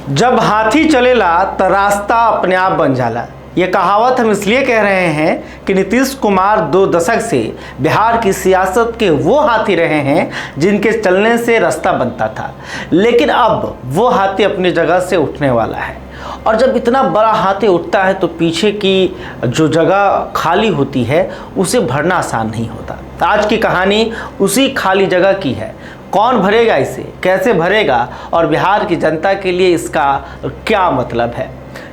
जब हाथी चलेला त रास्ता अपने आप बन जाला। ये कहावत हम इसलिए कह रहे हैं कि नीतीश कुमार 2 दशक से बिहार की सियासत के वो हाथी रहे हैं जिनके चलने से रास्ता बनता था, लेकिन अब वो हाथी अपनी जगह से उठने वाला है। और जब इतना बड़ा हाथी उठता है तो पीछे की जो जगह खाली होती है उसे भरना आसान नहीं होता। आज की कहानी उसी खाली जगह की है। कौन भरेगा इसे, कैसे भरेगा और बिहार की जनता के लिए इसका क्या मतलब है।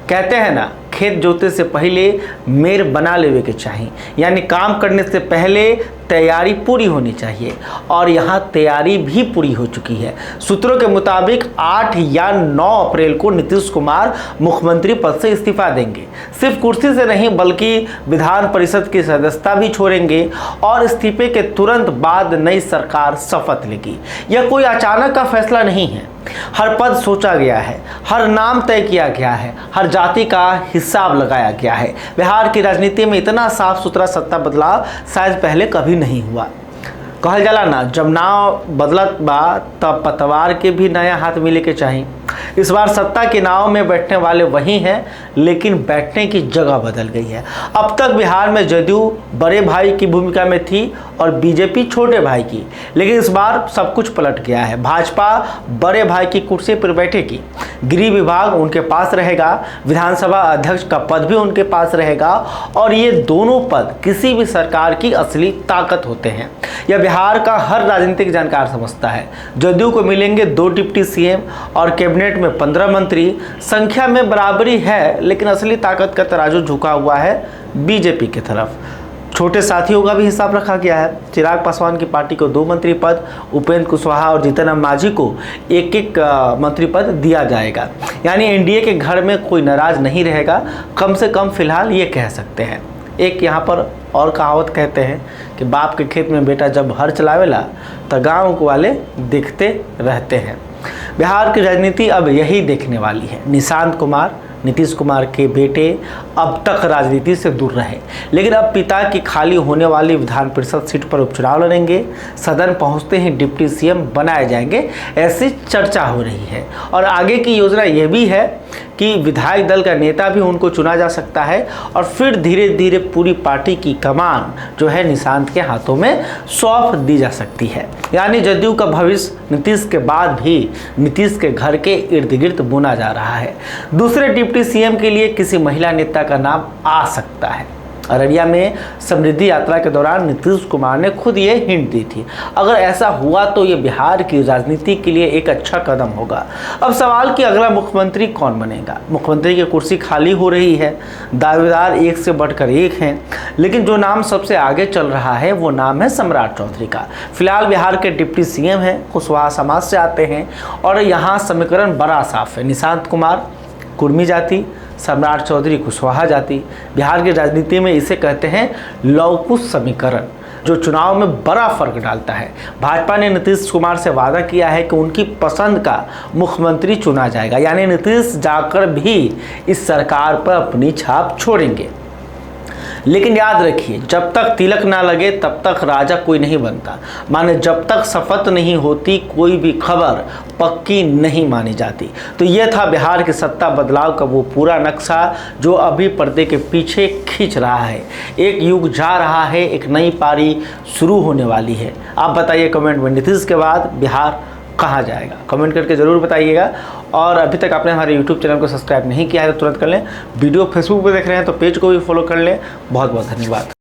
कहते हैं ना, खेत जोते से पहले मेड़ बना लेवे के चाहिए, यानी काम करने से पहले तैयारी पूरी होनी चाहिए। और यहाँ तैयारी भी पूरी हो चुकी है। सूत्रों के मुताबिक 8 या 9 अप्रैल को नीतीश कुमार मुख्यमंत्री पद से इस्तीफा देंगे। सिर्फ कुर्सी से नहीं बल्कि विधान परिषद की सदस्यता भी छोड़ेंगे और इस्तीफे के तुरंत बाद नई सरकार शपथ लेगी। यह कोई अचानक का फैसला नहीं है। हर पद सोचा गया है, हर नाम तय किया गया है, हर जाति का हिसाब लगाया गया है। बिहार की राजनीति में इतना साफ सुथरा सत्ता बदलाव शायद पहले कभी नहीं हुआ। कहल जाला ना, जब नाव बदलत बा तब पतवार के भी नया हाथ मिले के चाहिए। इस बार सत्ता के नाव में बैठने वाले वही हैं, लेकिन बैठने की जगह बदल गई है। अब तक बिहार में जदयू बड़े भाई की भूमिका में थी और बीजेपी छोटे भाई की, लेकिन इस बार सब कुछ पलट गया है। भाजपा बड़े भाई की कुर्सी पर बैठेगी, गृह विभाग उनके पास रहेगा, विधानसभा अध्यक्ष का पद भी उनके पास रहेगा और ये दोनों पद किसी भी सरकार की असली ताकत होते हैं। यह बिहार का हर राजनीतिक जानकार समझता है। जदयू को मिलेंगे 2 डिप्टी सीएम और कैबिनेट में 15 मंत्री। संख्या में बराबरी है, लेकिन असली ताकत का तराजू झुका हुआ है बीजेपी की तरफ। छोटे साथियों का भी हिसाब रखा गया है। चिराग पासवान की पार्टी को 2 मंत्री पद, उपेंद्र कुशवाहा और जीतन राम मांझी को एक मंत्री पद दिया जाएगा। यानी एनडीए के घर में कोई नाराज नहीं रहेगा, कम से कम फिलहाल ये कह सकते हैं। एक यहाँ पर और कहावत कहते हैं कि बाप के खेत में बेटा जब हर चलावेला तो गाँव वाले देखते रहते हैं। बिहार की राजनीति अब यही देखने वाली है। निशांत कुमार, नीतीश कुमार के बेटे अब तक राजनीति से दूर रहे, लेकिन अब पिता की खाली होने वाली विधान परिषद सीट पर उपचुनाव लड़ेंगे। सदन पहुंचते ही डिप्टी सीएम बनाए जाएंगे, ऐसी चर्चा हो रही है। और आगे की योजना यह भी है कि विधायक दल का नेता भी उनको चुना जा सकता है और फिर धीरे धीरे पूरी पार्टी की कमान जो है निशांत के हाथों में सौंप दी जा सकती है। यानी जदयू का भविष्य नीतीश के बाद भी नीतीश के घर के इर्द गिर्द बुना जा रहा है। दूसरे डिप्टी सीएम के लिए किसी महिला नेता का नाम आ सकता है। अररिया में समृद्धि यात्रा के दौरान नीतीश कुमार ने खुद ये हिंट दी थी। अगर ऐसा हुआ तो ये बिहार की राजनीति के लिए एक अच्छा कदम होगा। अब सवाल कि अगला मुख्यमंत्री कौन बनेगा। मुख्यमंत्री की कुर्सी खाली हो रही है, दावेदार एक से बढ़कर एक हैं, लेकिन जो नाम सबसे आगे चल रहा है वो नाम है सम्राट चौधरी का। फिलहाल बिहार के डिप्टी सीएम हैं, कुशवाहा समाज से आते हैं और यहाँ समीकरण बड़ा साफ है। निशांत कुमार कुर्मी जाति, सम्राट चौधरी कुशवाहा जाति। बिहार की राजनीति में इसे कहते हैं लौकुश समीकरण, जो चुनाव में बड़ा फर्क डालता है। भाजपा ने नीतीश कुमार से वादा किया है कि उनकी पसंद का मुख्यमंत्री चुना जाएगा, यानी नीतीश जाकर भी इस सरकार पर अपनी छाप छोड़ेंगे। लेकिन याद रखिए, जब तक तिलक ना लगे तब तक राजा कोई नहीं बनता। माने जब तक शपथ नहीं होती कोई भी खबर पक्की नहीं मानी जाती। तो ये था बिहार के सत्ता बदलाव का वो पूरा नक्शा जो अभी पर्दे के पीछे खींच रहा है। एक युग जा रहा है, एक नई पारी शुरू होने वाली है। आप बताइए कमेंट में, नीतीश के बाद बिहार कहाँ जाएगा? कमेंट करके ज़रूर बताइएगा। और अभी तक आपने हमारे YouTube चैनल को सब्सक्राइब नहीं किया है तो तुरंत कर लें। वीडियो फेसबुक पे देख रहे हैं तो पेज को भी फॉलो कर लें। बहुत बहुत धन्यवाद।